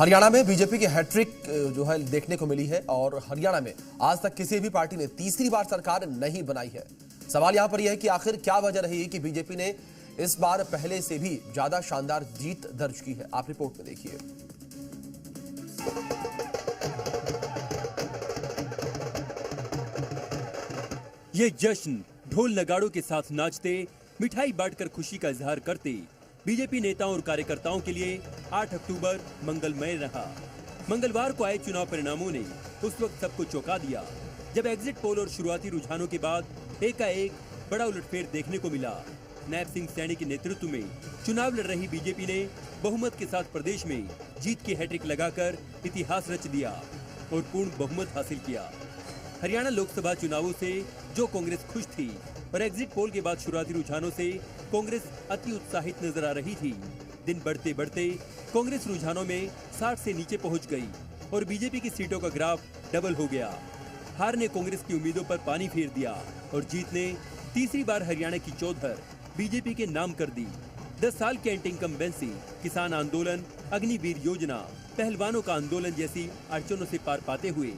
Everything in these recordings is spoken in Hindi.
हरियाणा में बीजेपी की हैट्रिक जो है देखने को मिली है और हरियाणा में आज तक किसी भी पार्टी ने तीसरी बार सरकार नहीं बनाई है। सवाल यहां पर यह है कि आखिर क्या वजह रही कि बीजेपी ने इस बार पहले से भी ज्यादा शानदार जीत दर्ज की है। आप रिपोर्ट में देखिए। ये जश्न ढोल नगाड़ों के साथ नाचते, मिठाई बांटकर खुशी का इजहार करते बीजेपी नेताओं और कार्यकर्ताओं के लिए 8 अक्टूबर मंगलमय रहा। मंगलवार को आए चुनाव परिणामों ने उस वक्त सबको चौंका दिया जब एग्जिट पोल और शुरुआती रुझानों के बाद एकाएक बड़ा उलटफेर देखने को मिला। नैब सिंह सैनी के नेतृत्व में चुनाव लड़ रही बीजेपी ने बहुमत के साथ प्रदेश में जीत की हैट्रिक लगाकर इतिहास रच दिया और पूर्ण बहुमत हासिल किया। हरियाणा लोकसभा चुनावों से जो कांग्रेस खुश थी और एग्जिट पोल के बाद शुरुआती रुझानों से कांग्रेस अति उत्साहित नजर आ रही थी। दिन बढ़ते बढ़ते कांग्रेस रुझानों में 60 से नीचे पहुंच गई और बीजेपी की सीटों का ग्राफ डबल हो गया। हार ने कांग्रेस की उम्मीदों पर पानी फेर दिया और जीत ने तीसरी बार हरियाणा की चौधर बीजेपी के नाम कर दी। 10 साल के एंटी इनकम्बेंसी, किसान आंदोलन, अग्निवीर योजना, पहलवानों का आंदोलन जैसी अड़चनों से पार पाते हुए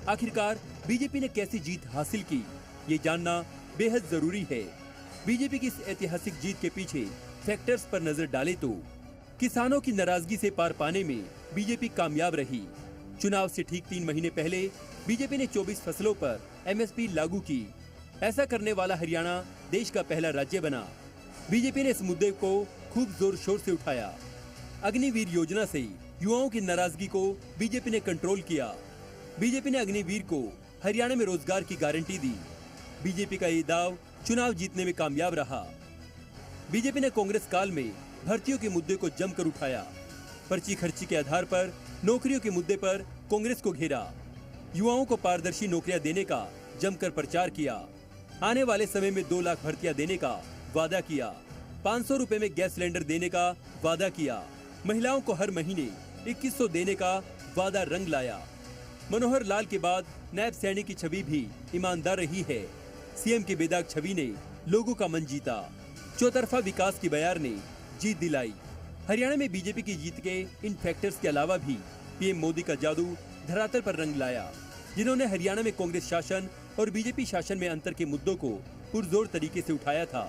आखिरकार बीजेपी ने कैसी जीत हासिल की, ये जानना बेहद जरूरी है। बीजेपी की इस ऐतिहासिक जीत के पीछे फैक्टर्स पर नजर डालें तो किसानों की नाराजगी से पार पाने में बीजेपी कामयाब रही। चुनाव से ठीक 3 महीने पहले बीजेपी ने 24 फसलों पर एमएसपी लागू की। ऐसा करने वाला हरियाणा देश का पहला राज्य बना। बीजेपी ने इस मुद्दे को खूब जोर शोर से उठाया। अग्निवीर योजना से युवाओं की नाराजगी को बीजेपी ने कंट्रोल किया। बीजेपी ने अग्निवीर को हरियाणा में रोजगार की गारंटी दी। बीजेपी का ये दाव चुनाव जीतने में कामयाब रहा। बीजेपी ने कांग्रेस काल में भर्तियों के मुद्दे को जमकर उठाया। पर्ची खर्ची के आधार पर नौकरियों के मुद्दे पर कांग्रेस को घेरा। युवाओं को पारदर्शी नौकरियां देने का जमकर प्रचार किया। आने वाले समय में 2 लाख भर्तियां देने का वादा किया। 500 रुपए में गैस सिलेंडर देने का वादा किया। महिलाओं को हर महीने 2100 देने का वादा रंग लाया। मनोहर लाल के बाद नैब सैनी की छवि भी ईमानदार रही है। सीएम की बेदाग छवि ने लोगों का मन जीता। चौतरफा विकास की बयार ने जीत दिलाई। हरियाणा में बीजेपी की जीत के इन फैक्टर्स के अलावा भी पीएम मोदी का जादू धरातल पर रंग लाया, जिन्होंने हरियाणा में कांग्रेस शासन और बीजेपी शासन में अंतर के मुद्दों को पुरजोर तरीके से उठाया था।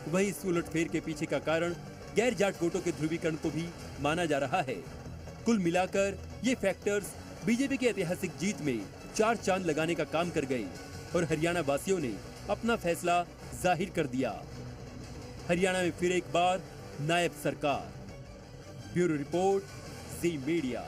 वहीं इस उलटफेर के पीछे का कारण गैर जाट वोटों के ध्रुवीकरण को भी माना जा रहा है। कुल मिलाकर ये फैक्टर्स बीजेपी की ऐतिहासिक जीत में 4 चांद लगाने का काम कर गए और हरियाणा वासियों ने अपना फैसला जाहिर कर दिया। हरियाणा में फिर एक बार नायब सरकार। ब्यूरो रिपोर्ट, जी मीडिया।